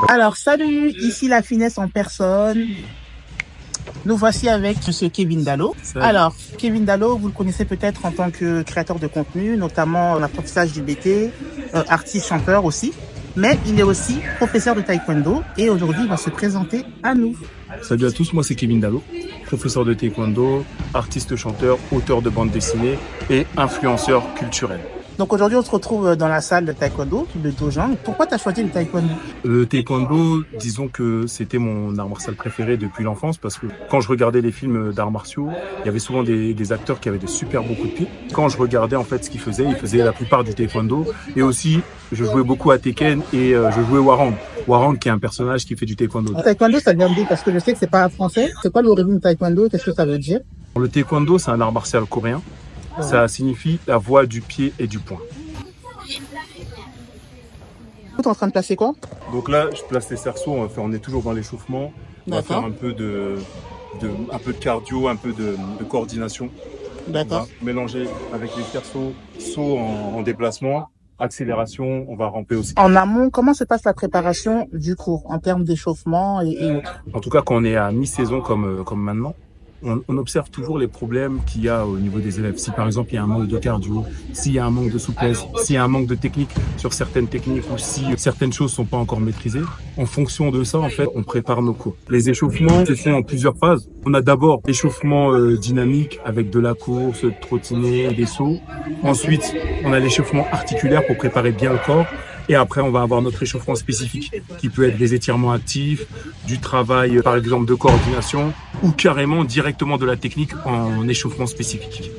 Alors, salut, ici la finesse en personne. Nous voici avec Monsieur Kevin Dallo. Salut. Alors, Kevin Dallo, vous le connaissez peut-être en tant que créateur de contenu, notamment l'apprentissage du BT, artiste, chanteur aussi. Mais il est aussi professeur de taekwondo et aujourd'hui il va se présenter à nous. Salut à tous, moi c'est Kevin Dallo, professeur de taekwondo, artiste chanteur, auteur de bande dessinée et influenceur culturel. Donc aujourd'hui on se retrouve dans la salle de taekwondo, de Dojang. Pourquoi tu as choisi le taekwondo? Le taekwondo, disons que c'était mon art martial préféré depuis l'enfance parce que quand je regardais les films d'arts martiaux, il y avait souvent des acteurs qui avaient de super beaux coups de pied. Quand je regardais en fait ce qu'ils faisaient, ils faisaient la plupart du taekwondo et aussi je jouais beaucoup à Tekken et je jouais Warang. Warang qui est un personnage qui fait du taekwondo. Taekwondo ça vient d'où? Parce que je sais que c'est pas français. C'est quoi l'origine du taekwondo? Qu'est-ce que ça veut dire? Le taekwondo c'est un art martial coréen. Ça signifie la voie du pied et du poing. Tu es en train de placer quoi? Donc là, je place les cerceaux, on est toujours dans l'échauffement. On va faire un peu de cardio, un peu de coordination. D'accord. On va mélanger avec les cerceaux, saut en déplacement, accélération, on va ramper aussi. En amont, comment se passe la préparation du cours en termes d'échauffement et autres? En tout cas, quand on est à mi-saison comme maintenant, on observe toujours les problèmes qu'il y a au niveau des élèves. Si par exemple il y a un manque de cardio, s'il y a un manque de souplesse, s'il y a un manque de technique sur certaines techniques ou si certaines choses sont pas encore maîtrisées, en fonction de ça, en fait, on prépare nos cours. Les échauffements se font en plusieurs phases. On a d'abord l'échauffement dynamique avec de la course, de trottiner, des sauts. Ensuite, on a l'échauffement articulaire pour préparer bien le corps. Et après, on va avoir notre échauffement spécifique qui peut être des étirements actifs, du travail, par exemple, de coordination ou carrément directement de la technique en échauffement spécifique.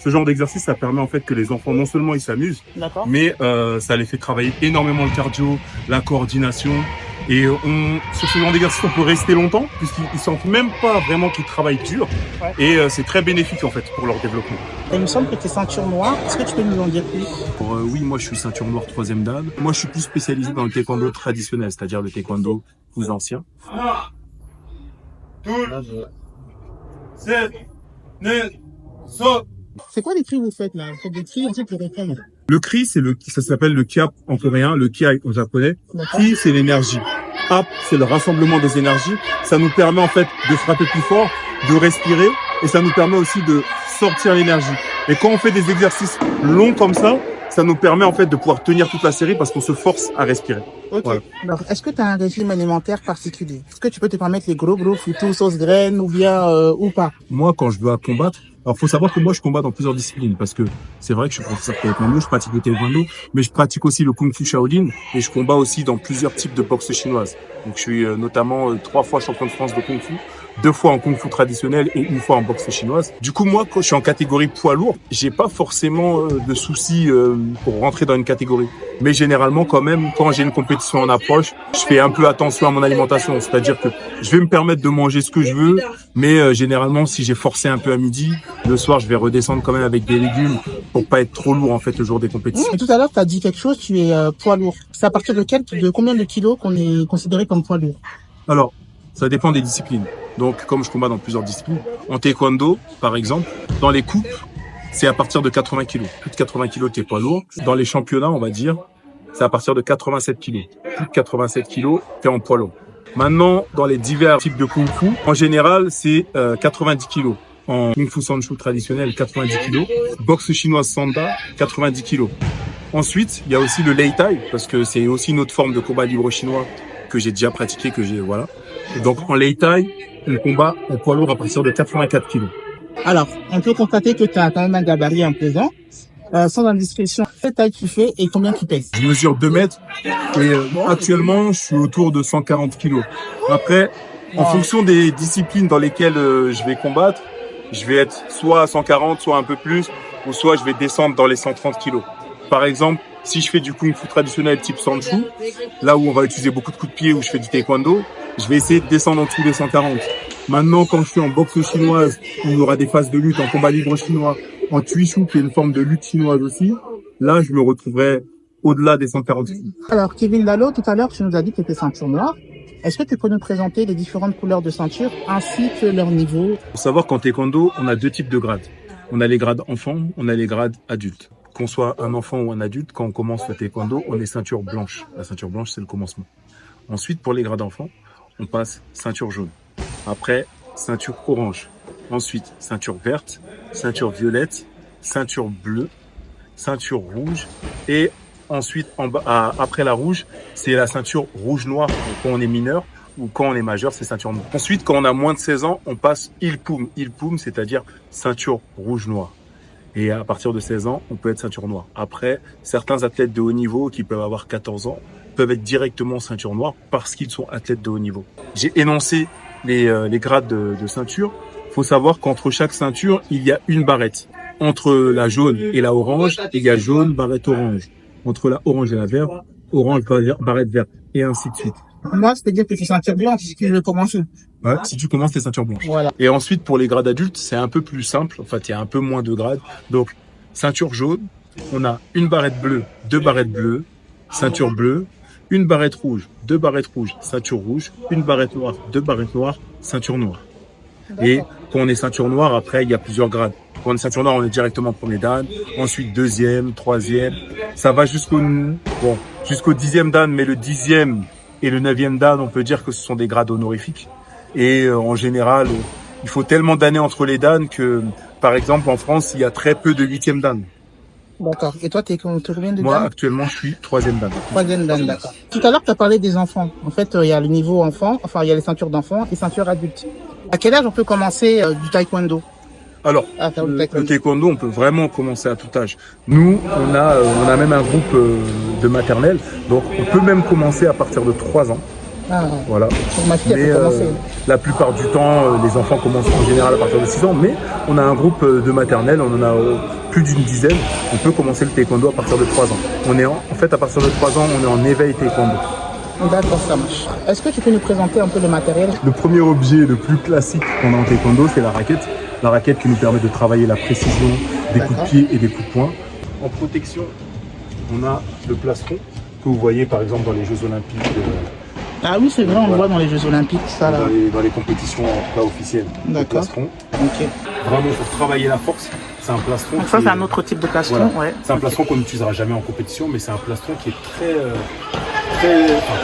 Ce genre d'exercice, ça permet en fait que les enfants, non seulement ils s'amusent, mais ça les fait travailler énormément le cardio, la coordination. Et sur ce genre d'exercice, on peut rester longtemps puisqu'ils sentent même pas vraiment qu'ils travaillent dur. Ouais. Et c'est très bénéfique en fait pour leur développement. Il me semble que tu es ceinture noire. Est-ce que tu peux nous en dire plus? Oui, moi je suis ceinture noire 3e dan. Moi je suis plus spécialisé dans le taekwondo traditionnel, c'est-à-dire le taekwondo plus ancien. C'est quoi les cris que vous faites là? Vous faites des cris en fait pour répondre. Le cri, ça s'appelle le kia en coréen, le kia en japonais. Ki, c'est l'énergie. Ap, c'est le rassemblement des énergies. Ça nous permet en fait de frapper plus fort, de respirer, et ça nous permet aussi de sortir l'énergie. Et quand on fait des exercices longs comme ça nous permet en fait de pouvoir tenir toute la série parce qu'on se force à respirer. Ok. Voilà. Alors, est-ce que tu as un régime alimentaire particulier? Est-ce que tu peux te permettre les gros foutous, sauce graines ou bien ou pas? Moi, quand je dois combattre, alors faut savoir que moi je combats dans plusieurs disciplines parce que c'est vrai que je suis professeur de taekwondo, je pratique le taekwondo, mais je pratique aussi le kung fu shaolin et je combats aussi dans plusieurs types de boxe chinoise. Donc je suis notamment 3 fois champion de France de kung fu, 2 fois en kung fu traditionnel et 1 fois en boxe chinoise. Du coup, moi, quand je suis en catégorie poids lourd, j'ai pas forcément de soucis pour rentrer dans une catégorie. Mais généralement, quand même, quand j'ai une compétition en approche, je fais un peu attention à mon alimentation. C'est-à-dire que je vais me permettre de manger ce que je veux, mais généralement, si j'ai forcé un peu à midi, le soir, je vais redescendre quand même avec des légumes pour pas être trop lourd en fait le jour des compétitions. Et tout à l'heure, tu as dit quelque chose, tu es poids lourd. C'est à partir de combien de kilos qu'on est considéré comme poids lourd? Alors, ça dépend des disciplines. Donc, comme je combats dans plusieurs disciplines, en taekwondo, par exemple, dans les coupes, c'est à partir de 80 kilos. Plus de 80 kilos, t'es poids lourd. Dans les championnats, on va dire, c'est à partir de 87 kilos. Plus de 87 kilos, t'es en poids lourd. Maintenant, dans les divers types de kung fu, en général, c'est 90 kilos. En kung fu sanchu traditionnel, 90 kilos. Boxe chinoise sanda, 90 kilos. Ensuite, il y a aussi le lei tai, parce que c'est aussi une autre forme de combat libre chinois que j'ai déjà pratiqué, voilà. Et donc, en lei tai, on combat en poids lourd à partir de 84 kilos. Alors, on peut constater que tu as quand même un gabarit imposant. Sans indiscrétion, quelle taille tu fais et combien tu pèses? Je mesure 2 mètres et actuellement, je suis autour de 140 kilos. Après, en fonction des disciplines dans lesquelles je vais combattre, je vais être soit à 140, soit un peu plus, ou soit je vais descendre dans les 130 kilos. Par exemple, si je fais du kung fu traditionnel type sanchu, là où on va utiliser beaucoup de coups de pied, où je fais du taekwondo, je vais essayer de descendre en dessous des 140. Maintenant, quand je suis en boxe chinoise, où il y aura des phases de lutte en combat libre chinois, en tuishu, qui est une forme de lutte chinoise aussi, là, je me retrouverai au-delà des 140 kilos. Alors, Kevin Dallo, tout à l'heure, tu nous as dit que tu étais ceinture noire. Est-ce que tu peux nous présenter les différentes couleurs de ceinture ainsi que leur niveau? Faut savoir qu'en taekwondo, on a 2 types de grades. On a les grades enfants, on a les grades adultes. Qu'on soit un enfant ou un adulte, quand on commence le taekwondo, on est ceinture blanche. La ceinture blanche, c'est le commencement. Ensuite, pour les grades enfants, on passe ceinture jaune. Après, ceinture orange. Ensuite, ceinture verte, ceinture violette, ceinture bleue, ceinture rouge. Et ensuite, après la rouge, c'est la ceinture rouge-noire. Quand on est mineur ou quand on est majeur, c'est ceinture noire. Ensuite, quand on a moins de 16 ans, on passe ilpoum. Ilpoum, c'est-à-dire ceinture rouge-noire. Et à partir de 16 ans, on peut être ceinture noire. Après, certains athlètes de haut niveau qui peuvent avoir 14 ans peuvent être directement ceinture noire parce qu'ils sont athlètes de haut niveau. J'ai énoncé les grades de ceinture. Il faut savoir qu'entre chaque ceinture, il y a une barrette. Entre la jaune et la orange, il y a jaune, barrette orange. Entre la orange et la verte, orange, barrette verte. Et ainsi de suite. Moi, c'est-à-dire que c'est ceinture blanche si je commence. Ouais, si tu commences, t'es ceinture blanche. Voilà. Et ensuite, pour les grades adultes, c'est un peu plus simple. En fait, il y a un peu moins de grades. Donc, ceinture jaune, on a une barrette bleue, deux barrettes bleues, ceinture bleue, une barrette rouge, deux barrettes rouges, ceinture rouge, une barrette noire, deux barrettes noires, ceinture noire. Et quand on est ceinture noire, après, il y a plusieurs grades. Quand on est ceinture noire, on est directement premier dan, ensuite deuxième, troisième. Ça va jusqu'au 10e dan, mais le 10e et le 9e dan, on peut dire que ce sont des grades honorifiques. Et en général, il faut tellement d'années entre les dan que, par exemple, en France, il y a très peu de 8e dan. D'accord. Et toi, t'es combien de Moi, dan? actuellement, je suis 3e dan. 3e dan, d'accord. Tout à l'heure, tu as parlé des enfants. En fait, il y a le niveau enfant, enfin, il y a les ceintures d'enfants et ceintures adultes. À quel âge on peut commencer du taekwondo? Alors, le taekwondo, on peut vraiment commencer à tout âge. Nous, on a même un groupe de maternelle, donc on peut même commencer à partir de 3 ans. Ah, voilà. Ma fille, mais elle peut commencer. La plupart du temps, les enfants commencent en général à partir de 6 ans, mais on a un groupe de maternelle, on en a plus d'une dizaine. On peut commencer le taekwondo à partir de 3 ans. En fait, à partir de 3 ans, on est en éveil taekwondo. D'accord, ça marche. Est-ce que tu peux nous présenter un peu le matériel? Le premier objet le plus classique qu'on a en taekwondo, c'est la raquette. La raquette qui nous permet de travailler la précision des coups de pied et des coups de poing. En protection, on a le plastron que vous voyez par exemple dans les Jeux Olympiques. Ah oui, c'est vrai, on le voit dans les Jeux Olympiques, ça là. Dans les compétitions en tout cas officielles. D'accord. Plastron. Ok. Vraiment pour travailler la force, c'est un plastron. Donc ça, c'est un autre type de plastron, voilà. Ouais. C'est un plastron qu'on n'utilisera jamais en compétition, mais c'est un plastron qui est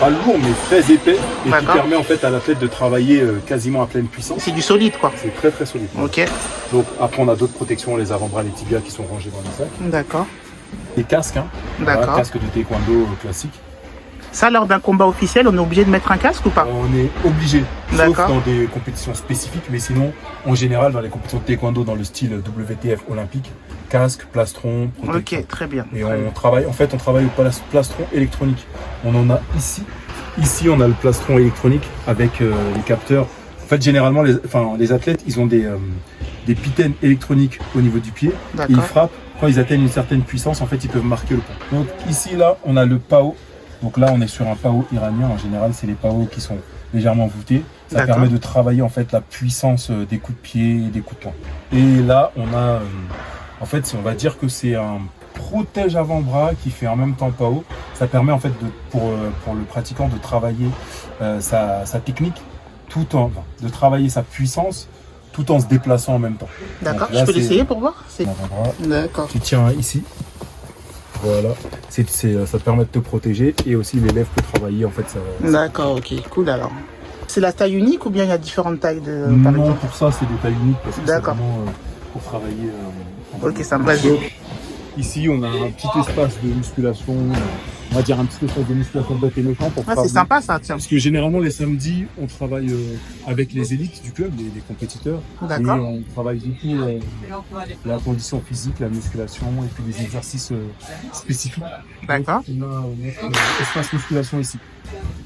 pas lourd, mais très épais et qui permet en fait à l'athlète de travailler quasiment à pleine puissance. C'est du solide, quoi. C'est très très solide. Ok. Donc après on a d'autres protections, les avant-bras, les tibias qui sont rangés dans les sacs. D'accord. Les casques, hein. D'accord. Voilà, casque de taekwondo classique. Ça, lors d'un combat officiel, on est obligé de mettre un casque ou pas? On est obligé, sauf dans des compétitions spécifiques, mais sinon, en général, dans les compétitions de taekwondo dans le style WTF olympique, casque, plastron, protection. Ok, très bien. Et on travaille au plastron électronique. On en a ici. Ici, on a le plastron électronique avec les capteurs. En fait, généralement, les athlètes, ils ont des pitaines électroniques au niveau du pied. Et ils frappent. Quand ils atteignent une certaine puissance, en fait, ils peuvent marquer le point. Donc ici, là, on a le PAO. Donc là, on est sur un PAO iranien. En général, c'est les PAO qui sont légèrement voûtés. Ça permet de travailler en fait la puissance des coups de pied et des coups de poing. Et là, on a, en fait, on va dire que c'est un protège avant-bras qui fait en même temps PAO. Ça permet en fait pour le pratiquant de travailler sa technique de travailler sa puissance tout en se déplaçant en même temps. D'accord. Je peux l'essayer pour voir. D'accord. Tu tiens ici. Voilà, ça te permet de te protéger et aussi l'élève peut travailler en fait. D'accord, ok, cool alors. C'est la taille unique ou bien il y a différentes tailles de par exemple? Pour ça c'est des tailles uniques parce que c'est vraiment pour travailler. Ok, ça me va. Ici on a un petit espace de musculation, on va dire un petit espace de musculation bête et méchant pour c'est sympa ça, tiens. Parce que généralement les samedis on travaille avec les élites du club, les compétiteurs. D'accord. Et on travaille beaucoup la condition physique, la musculation et puis des exercices spécifiques. D'accord. On a notre espace musculation ici.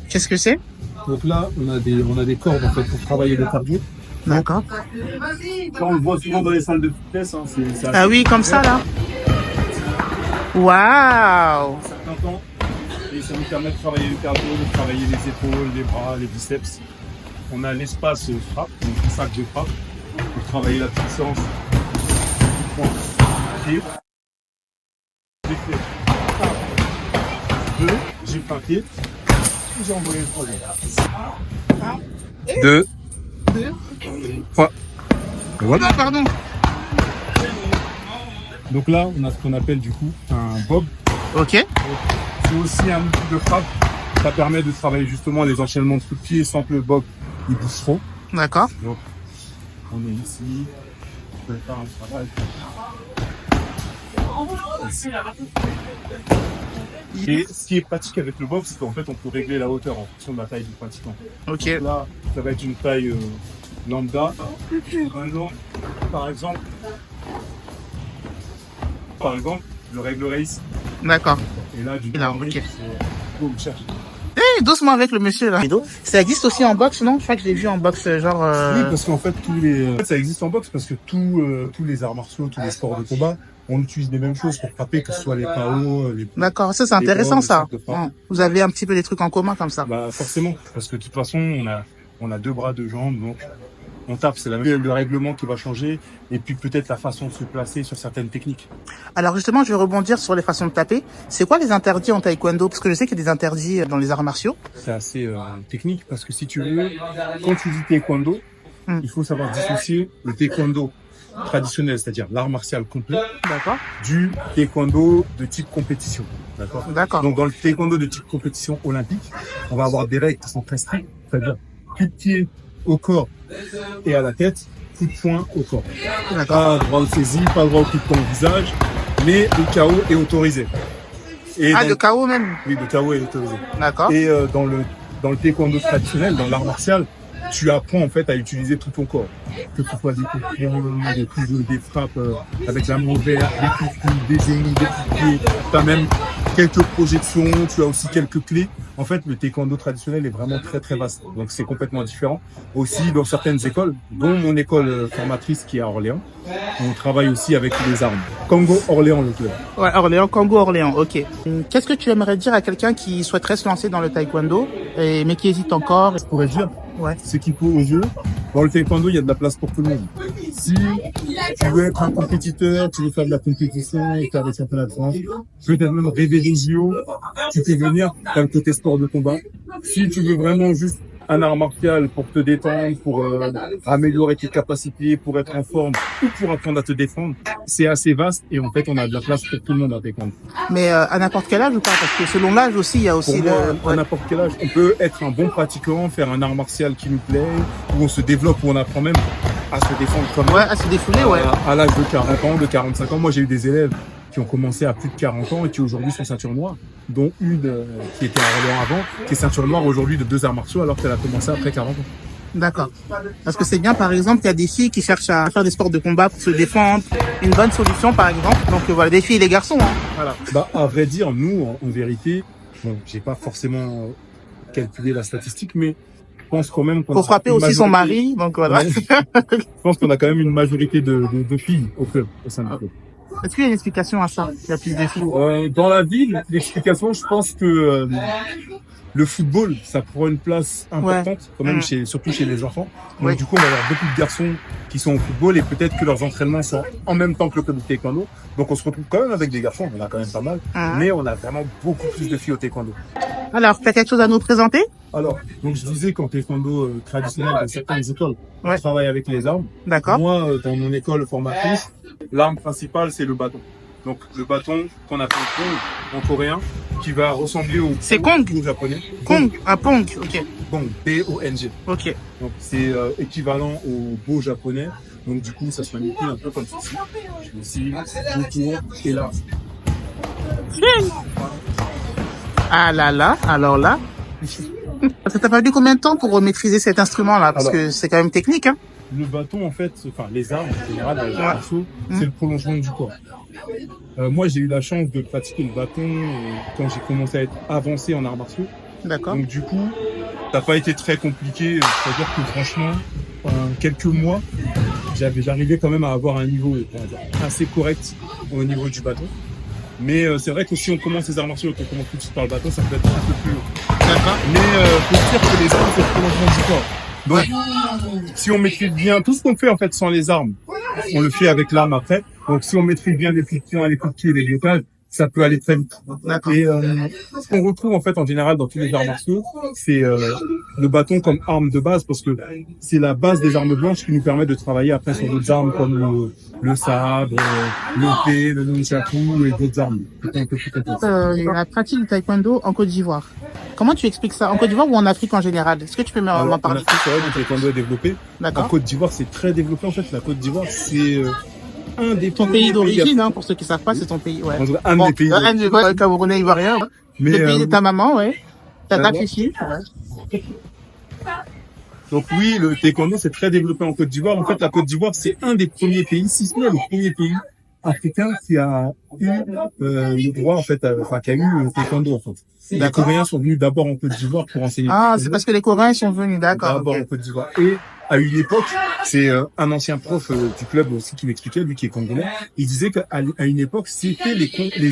Qu'est-ce que c'est? Donc là on a des cordes en fait pour travailler le cardio. D'accord. Ça on le voit souvent dans les salles de fitness. Hein, ah oui, comme ça là. Waouh! Certains temps, et ça nous permet de travailler le cardio, de travailler les épaules, les bras, les biceps. On a l'espace frappe, donc un sac de frappe, pour travailler la puissance du point. Pied. J'ai fait 2, j'ai fait un pied, j'ai envoyé le troisième. 2, 3. Voilà. Pardon. Donc là, on a ce qu'on appelle du coup un bob. Ok. C'est aussi un outil de frappe. Ça permet de travailler justement les enchaînements de coups de pied sans que le bob il bouge trop. D'accord. Donc, on est ici. Je vais faire un travail. Et ce qui est pratique avec le bob, c'est qu'en fait, on peut régler la hauteur en fonction de la taille du pratiquant. Ok. Donc là, ça va être une taille lambda. Par exemple, je le réglerai ici. D'accord. Et là, du coup, Là, ok. boum, cherche. Doucement avec le monsieur là. Ça existe aussi en boxe, non? Je crois que je l'ai vu en boxe, genre. Oui, parce qu'en fait, ça existe en boxe parce que tous les arts martiaux, tous les sports de combat, on utilise les mêmes choses pour frapper, que ce soit les KO, les. D'accord, ça c'est intéressant les ça. sacs de frappe. Vous avez un petit peu des trucs en commun comme ça. Bah forcément, parce que de toute façon, on a deux bras, deux jambes, donc on tape. C'est le règlement qui va changer, et puis peut-être la façon de se placer sur certaines techniques. Alors justement, je vais rebondir sur les façons de taper. C'est quoi les interdits en taekwondo? Parce que je sais qu'il y a des interdits dans les arts martiaux. C'est assez technique parce que si tu veux, quand tu dis taekwondo, il faut savoir dissocier le taekwondo traditionnel, c'est-à-dire l'art martial complet, D'accord. du taekwondo de type compétition. D'accord. D'accord. Donc dans le taekwondo de type compétition olympique, on va avoir des règles qui sont très strictes, c'est-à-dire coup de pied au corps et à la tête, coup de poing au corps. D'accord. Pas droit de saisie, pas droit au coup de poing au visage, mais le KO est autorisé. Et Ah, le KO même. Oui, le KO est autorisé. D'accord. Et dans le taekwondo traditionnel, dans l'art martial, tu apprends en fait à utiliser tout ton corps. Que ce soit des coups de poing, des frappes avec la main ouverte, des coups de coude, des ailes, des coups de pied. Tu as même quelques projections, tu as aussi quelques clés. En fait, le taekwondo traditionnel est vraiment très très vaste. Donc c'est complètement différent. Aussi dans certaines écoles, dont mon école formatrice qui est à Orléans, on travaille aussi avec les armes. Congo Orléans le club. Ouais, Orléans, Congo Orléans, ok. Qu'est-ce que tu aimerais dire à quelqu'un qui souhaiterait se lancer dans le taekwondo, mais qui hésite encore? Je pourrais dire, Ouais. ce qu'il faut au jeu. Dans le taekwondo, il y a de la place pour tout le monde. Si tu veux être un compétiteur, tu veux faire de la compétition et faire des championnats de France, peut-être même rêver des JO, tu peux venir dans le côté sport de combat. Si tu veux vraiment juste un art martial pour te détendre, pour améliorer tes capacités, pour être en forme ou pour apprendre à te défendre, c'est assez vaste et en fait, on a de la place pour tout le monde à taekwondo. Mais à n'importe quel âge ou pas? Parce que selon l'âge aussi, il y a aussi Pour moi, à n'importe quel âge, on peut être un bon pratiquant, faire un art martial qui nous plaît, où on se développe, où on apprend même à se défendre comme Ouais, à se défouler, ouais. à l'âge de 40 ans, de 45 ans. Moi, j'ai eu des élèves qui ont commencé à plus de 40 ans et qui aujourd'hui sont ceinture noire, dont une qui était à Orléans avant, qui est ceinture noire aujourd'hui de 2 arts martiaux alors qu'elle a commencé après 40 ans. D'accord. Parce que c'est bien, par exemple, il y a des filles qui cherchent à faire des sports de combat pour se défendre. Une bonne solution, par exemple. Donc voilà, des filles et des garçons. Hein. Voilà. Bah, à vrai dire, nous, en vérité, bon, j'ai pas forcément calculé la statistique, mais je pense quand même qu'on Faut frapper aussi son mari, donc voilà. Ouais. Je pense qu'on a quand même une majorité de filles au club, au sein du club. Est-ce qu'il y a une explication à ça? Il y a plus de filles. Dans la ville, l'explication, je pense que le football, ça prend une place importante, quand même, surtout chez les enfants. Donc, du coup, on va avoir beaucoup de garçons qui sont au football et peut-être que leurs entraînements sont en même temps que le club de taekwondo. Donc, on se retrouve quand même avec des garçons, on en a quand même pas mal, mais on a vraiment beaucoup plus de filles au taekwondo. Alors, tu as quelque chose à nous présenter? Alors, donc je disais qu'en taekwondo traditionnel, dans certaines écoles, on travaille avec les armes. D'accord. Moi, dans mon école formatrice, l'arme principale, c'est le bâton. Donc, le bâton qu'on appelle Kong en coréen, qui va ressembler au C'est Kong au japonais. Kong, un Pong, ok. Bong, B-O-N-G. Ok. Donc, c'est équivalent au bo japonais. Donc, du coup, ça se manipule un peu comme ceci. Ici, autour et là. Ah là là, alors là. Ça t'a fallu combien de temps pour maîtriser cet instrument-là? Parce que c'est quand même technique, hein. Le bâton, en fait, enfin, les armes, en général, dans les arts martiaux, c'est le prolongement du corps. Moi, j'ai eu la chance de pratiquer le bâton quand j'ai commencé à être avancé en arts martiaux. D'accord. Donc, du coup, ça n'a pas été très compliqué. C'est-à-dire que, franchement, quelques mois, j'arrivais quand même à avoir un niveau assez correct au niveau du bâton. Mais c'est vrai que si on commence les arts martiaux et qu'on commence tout de suite par le bâton, ça peut être un peu plus long. D'accord. Mais faut dire que les armes, c'est le prolongement du corps. Donc, si on maîtrise bien tout ce qu'on fait en fait sans les armes, on le fait avec l'arme après. Donc, si on maîtrise bien les coups de poing, les coups de pied, les blocages, ça peut aller très vite. D'accord. Et ce qu'on retrouve en fait en général dans tous les arts martiaux, c'est le bâton comme arme de base parce que c'est la base des armes blanches qui nous permet de travailler après sur d'autres armes comme le sabre, l'épée, le nunchaku et d'autres armes. La pratique du taekwondo en Côte d'Ivoire. Comment tu expliques ça? En Côte d'Ivoire ou en Afrique en général? Est-ce que tu peux m'en Alors, en parler? Afrique, c'est vrai que le taekwondo est développé. En D'accord. Côte d'Ivoire, c'est très développé. En fait, la Côte d'Ivoire, c'est un des Ton pays d'origine, hein, pour ceux qui savent pas, c'est ton pays, ouais. En tout cas, un Bon, des pays. un des Camerounais ivoirien. Mais, Le pays de ta maman, ouais. Ta voilà. fifi. Donc oui, le taekwondo c'est très développé en Côte d'Ivoire. En fait, la Côte d'Ivoire c'est un des premiers pays, si ce n'est le premier pays africain qui a eu le droit en fait, qui a eu le taekwondo en fait. Les Coréens sont venus d'abord en Côte d'Ivoire pour enseigner. Ah, c'est parce que les Coréens sont venus, d'accord. D'abord en Côte d'Ivoire. Et à une époque, c'est un ancien prof du club aussi qui m'expliquait, lui qui est congolais. Il disait qu'à une époque, c'était les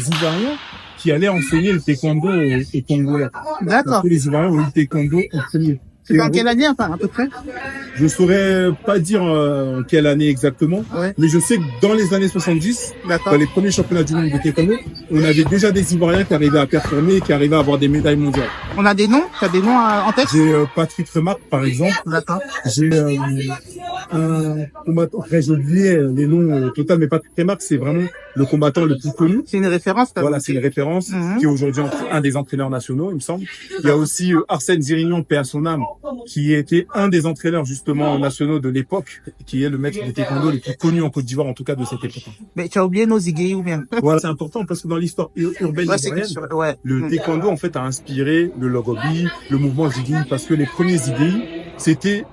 Ivoiriens qui allaient enseigner le taekwondo aux Congolais. D'accord. Les Ivoiriens ont eu le taekwondo en premier. C'est en quelle année, à peu près? Je saurais pas dire quelle année exactement, Ouais. mais je sais que dans les années 70, D'accord. dans les premiers championnats du monde de taekwondo, on avait déjà des Ivoiriens qui arrivaient à performer et qui arrivaient à avoir des médailles mondiales. On a des noms? Tu as des noms en tête? J'ai Patrick Remarque, par exemple. D'accord. J'ai un combattant, après j'ai oublié les noms total, mais Patrick Remarque, c'est vraiment le combattant le plus connu. C'est une référence, Voilà, c'est une référence, qui est aujourd'hui un des entraîneurs nationaux, il me semble. Il y a aussi Arsène Zirignon, paix à son âme, qui était un des entraîneurs justement nationaux de l'époque, qui est le maître du taekwondo le plus connu en Côte d'Ivoire, en tout cas de cette époque. Mais tu as oublié nos Ziggy ou bien? Voilà, c'est important parce que dans l'histoire urbaine Ouais, ivoirienne, ouais. le taekwondo en fait a inspiré le logobi, le mouvement Ziggy, parce que les premiers Ziggy, c'était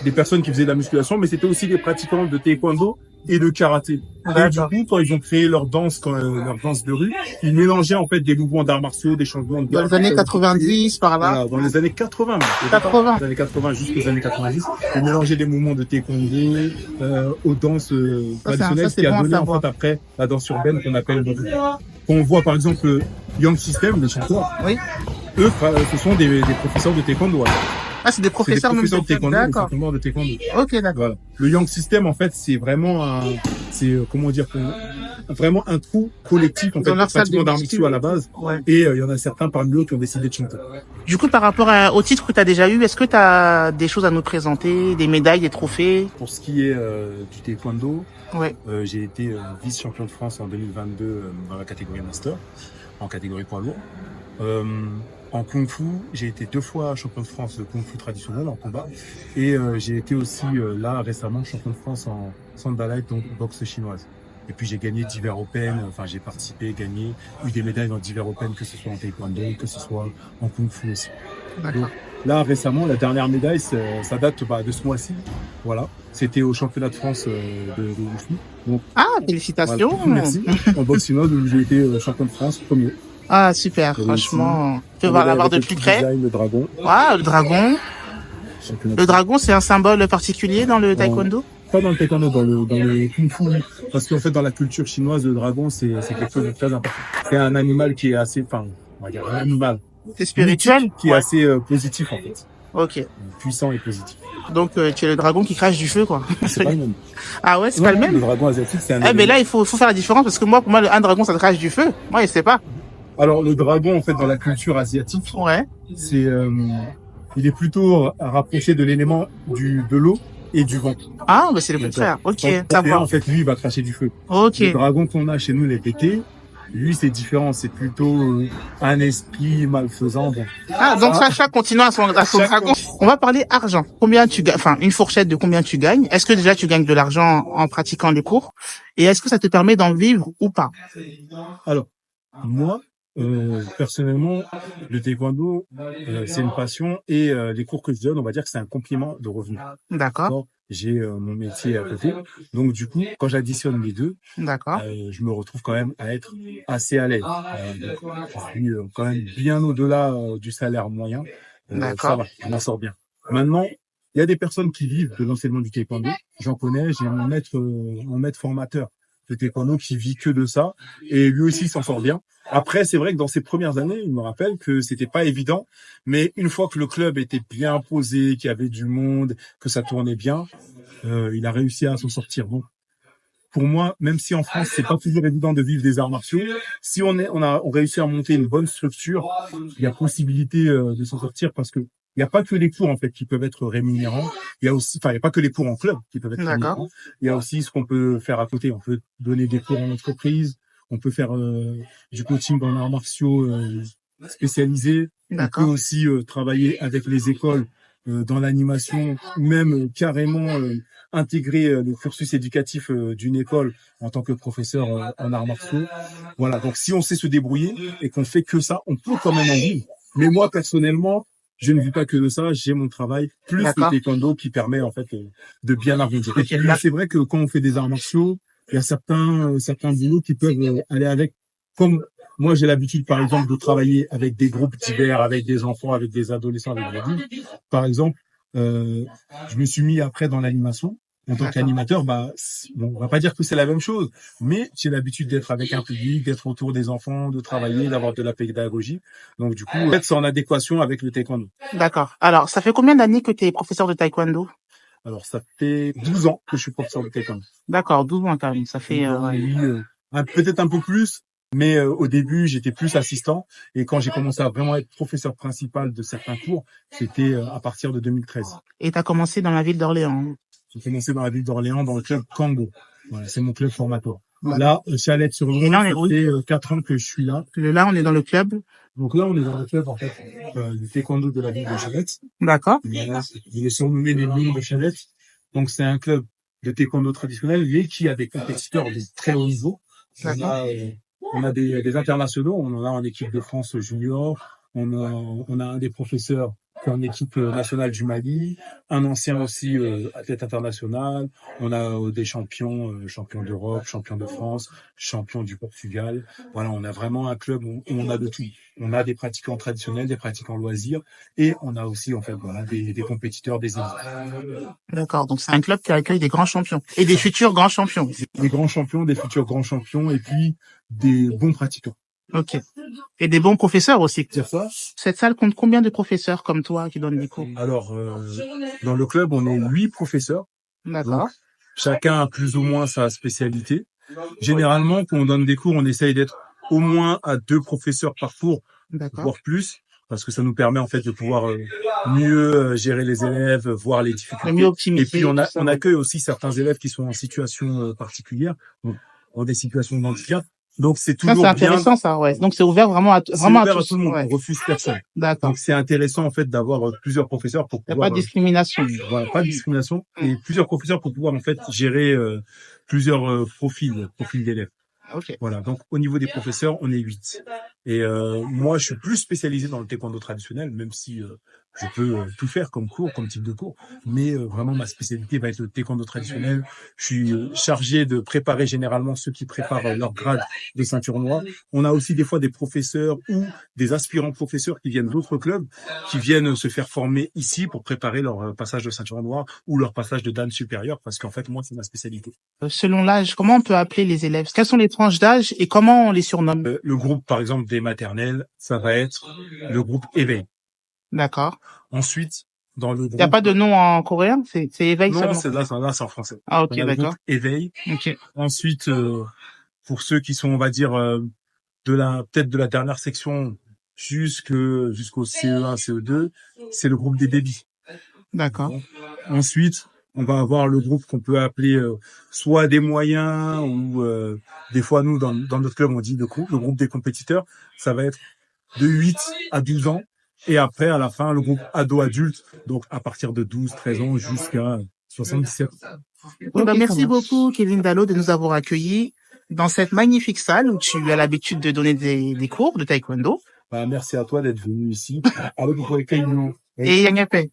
des personnes qui faisaient de la musculation, mais c'était aussi des pratiquants de taekwondo et de karaté. Et du coup, quand ils ont créé leur danse de rue, ils mélangeaient en fait des mouvements d'arts martiaux, des changements de Dans les années 90, par là. Voilà, dans les années 80. 80. Les années 80 jusqu'aux années 90, ils mélangeaient des mouvements de taekwondo aux danses traditionnelles, ce qui a donné en fait après la danse urbaine qu'on appelle quand on voit par exemple Young System, les chanteurs, Oui. eux, ce sont des professeurs de taekwondo. Alors. Ah, c'est des professeurs de taekwondo, d'accord. de taekwondo. Ok, d'accord. Voilà. Le Young System, en fait, c'est vraiment vraiment un trou collectif, en fait, pratiquement d'arts martiaux à la base. Ouais. Et il y en a certains parmi eux qui ont décidé de chanter. Du coup, par rapport au titre que tu as déjà eu, est-ce que tu as des choses à nous présenter, des médailles, des trophées? Pour ce qui est du taekwondo, ouais. J'ai été vice-champion de France en 2022 dans la catégorie master, en catégorie poids lourd. En Kung Fu, j'ai été 2 fois champion de France de Kung Fu traditionnel en combat. Et j'ai été aussi là récemment champion de France en Sandalite, donc boxe chinoise. Et puis j'ai gagné divers open, enfin j'ai participé, gagné, eu des médailles dans divers open, que ce soit en taekwondo, que ce soit en Kung Fu aussi. Donc, là récemment, la dernière médaille, ça date de ce mois-ci. Voilà, c'était au championnat de France de Wushu. Donc, félicitations. Voilà, merci. En boxe chinoise, où j'ai été champion de France premier. Ah, super, franchement. Tu vas l'avoir de plus près. Le dragon. Ah, le dragon. Le dragon, c'est un symbole particulier dans le taekwondo? Pas dans le taekwondo, dans le kung fu. Parce qu'en fait, dans la culture chinoise, le dragon, c'est quelque chose de très important. C'est un animal qui est assez, on va dire un animal. C'est spirituel? Qui est assez positif, en fait. Ok. Puissant et positif. Donc, tu es le dragon qui crache du feu, quoi. C'est pas le même. Ah ouais, c'est pas le même? Le dragon asiatique, c'est un mais là, il faut faire la différence parce que pour moi, un dragon, ça crache du feu. Moi, je sais pas. Alors, le dragon, en fait, dans la culture asiatique, c'est, il est plutôt rapproché de l'élément de l'eau et du vent. Ah, c'est le contraire. Ok, ça va. En fait, lui, il va cracher du feu. Ok. Le dragon qu'on a chez nous, les pétés, lui, c'est différent. C'est plutôt un esprit malfaisant. Bon. Ah, donc chaque continent a son dragon. On va parler argent. Combien tu gagnes, une fourchette de combien tu gagnes. Est-ce que déjà tu gagnes de l'argent en pratiquant les cours? Et est-ce que ça te permet d'en vivre ou pas? Alors, moi, personnellement, le taekwondo, c'est une passion et les cours que je donne, on va dire que c'est un complément de revenu. D'accord. J'ai mon métier à côté, donc du coup, quand j'additionne les deux, je me retrouve quand même à être assez à l'aise. Je suis quand même bien au-delà du salaire moyen. Ça va, je m'en sors bien. Maintenant, il y a des personnes qui vivent de l'enseignement du taekwondo. J'en connais, j'ai mon maître formateur de taekwondo qui vit que de ça et lui aussi s'en sort bien. Après, c'est vrai que dans ses premières années, il me rappelle que c'était pas évident, mais une fois que le club était bien posé, qu'il y avait du monde, que ça tournait bien, il a réussi à s'en sortir. Bon, pour moi, même si en France, c'est pas toujours évident de vivre des arts martiaux, si on réussit à monter une bonne structure, il y a possibilité de s'en sortir parce que il n'y a pas que les cours en fait qui peuvent être rémunérants. Il y a aussi, enfin, il n'y a pas que les cours en club qui peuvent être rémunérants. Il y a aussi ce qu'on peut faire à côté. On peut donner des cours en entreprise. On peut faire du coaching en arts martiaux spécialisés. On peut aussi travailler avec les écoles dans l'animation, ou même carrément intégrer le cursus éducatif d'une école en tant que professeur en arts martiaux. Voilà. Donc, si on sait se débrouiller et qu'on fait que ça, on peut quand même en vivre. Mais moi, personnellement, je ne vis pas que de ça, j'ai mon travail, plus le taekwondo qui permet en fait de bien arrondir. Mais c'est vrai que quand on fait des arts martiaux, il y a certains boulots qui peuvent aller avec. Comme moi, j'ai l'habitude, par exemple, de travailler avec des groupes divers, avec des enfants, avec des adolescents, avec des adultes. Par exemple, je me suis mis après dans l'animation. En tant qu'animateur, bon, on va pas dire que c'est la même chose, mais j'ai l'habitude d'être avec un public, d'être autour des enfants, de travailler, d'avoir de la pédagogie. Donc, du coup, en fait, c'est en adéquation avec le taekwondo. D'accord. Alors, ça fait combien d'années que tu es professeur de taekwondo? Alors, ça fait 12 ans que je suis professeur de taekwondo. D'accord, 12 ans quand même. Ça fait... peut-être un peu plus, mais au début, j'étais plus assistant. Et quand j'ai commencé à vraiment être professeur principal de certains cours, c'était à partir de 2013. Et tu as commencé dans la ville d'Orléans? J'ai commencé dans la ville d'Orléans, dans le club Kango. Voilà, c'est mon club formateur. Là, Chalette-sur-Loing, ça fait 4 ans que je suis là. Là, on est dans le club. Donc là, on est dans le club, en fait, du taekwondo de la ville de Chalette. D'accord. Il est surnommé les Lions de Chalette. Donc, c'est un club de taekwondo traditionnel, mais qui a des compétiteurs de très haut niveau. On a des internationaux, on en a en équipe de France junior, on a un des professeurs qui est en équipe nationale du Mali, un ancien aussi athlète international, on a des champions d'Europe, champions de France, champions du Portugal. Voilà, on a vraiment un club où on a de tout. On a des pratiquants traditionnels, des pratiquants loisirs, et on a aussi en fait voilà des compétiteurs, des élites. D'accord, donc c'est un club qui accueille des grands champions et des futurs grands champions. Des grands champions, des futurs grands champions, et puis des bons pratiquants. Ok. Et des bons professeurs aussi. C'est ça. Cette salle compte combien de professeurs comme toi qui donnent des cours? Alors, dans le club, on est 8 professeurs. D'accord. Chacun a plus ou moins sa spécialité. Généralement, quand on donne des cours, on essaye d'être au moins à 2 professeurs par cours, voire plus, parce que ça nous permet en fait de pouvoir mieux gérer les élèves, voir les difficultés. Mieux optimiser. Et puis on accueille aussi certains élèves qui sont en situation particulière, en des situations de handicap. Donc c'est toujours c'est intéressant bien. Ça, ouais. Donc c'est ouvert vraiment à tout le monde. Ouais. On refuse personne. D'accord. Donc c'est intéressant en fait d'avoir plusieurs professeurs pour pouvoir. Il n'y a pas de discrimination. Voilà, pas de discrimination et plusieurs professeurs pour pouvoir en fait gérer plusieurs profils d'élèves. Okay. Voilà. Donc au niveau des professeurs, on est 8. Et moi, je suis plus spécialisé dans le taekwondo traditionnel, même si je peux tout faire comme cours, comme type de cours. Mais vraiment, ma spécialité va être le taekwondo traditionnel. Je suis chargé de préparer généralement ceux qui préparent leur grade de ceinture noire. On a aussi des fois des professeurs ou des aspirants professeurs qui viennent d'autres clubs, qui viennent se faire former ici pour préparer leur passage de ceinture noire ou leur passage de dan supérieur, parce qu'en fait, moi, c'est ma spécialité. Selon l'âge, comment on peut appeler les élèves? Quelles sont les tranches d'âge et comment on les surnomme? Le groupe, par exemple, des maternelles, ça va être le groupe Éveil. D'accord. Ensuite, dans le groupe... Il n'y a pas de nom en coréen? C'est Éveil seulement? Non, là, c'est en français. Ah, ok, d'accord. Éveil. Ok. Ensuite, pour ceux qui sont, on va dire, peut-être de la dernière section jusqu'au CE1, CE2, c'est le groupe des bébés. D'accord. Ensuite, on va avoir le groupe qu'on peut appeler soit des moyens ou des fois nous dans notre club on dit le groupe des compétiteurs. Ça va être de 8 à 12 ans et après à la fin le groupe ado-adulte, donc à partir de 12-13 ans jusqu'à 77. Merci beaucoup Kevin Dallo de nous avoir accueillis dans cette magnifique salle où tu as l'habitude de donner des cours de taekwondo. Merci à toi d'être venu ici. Et Yang Yapé.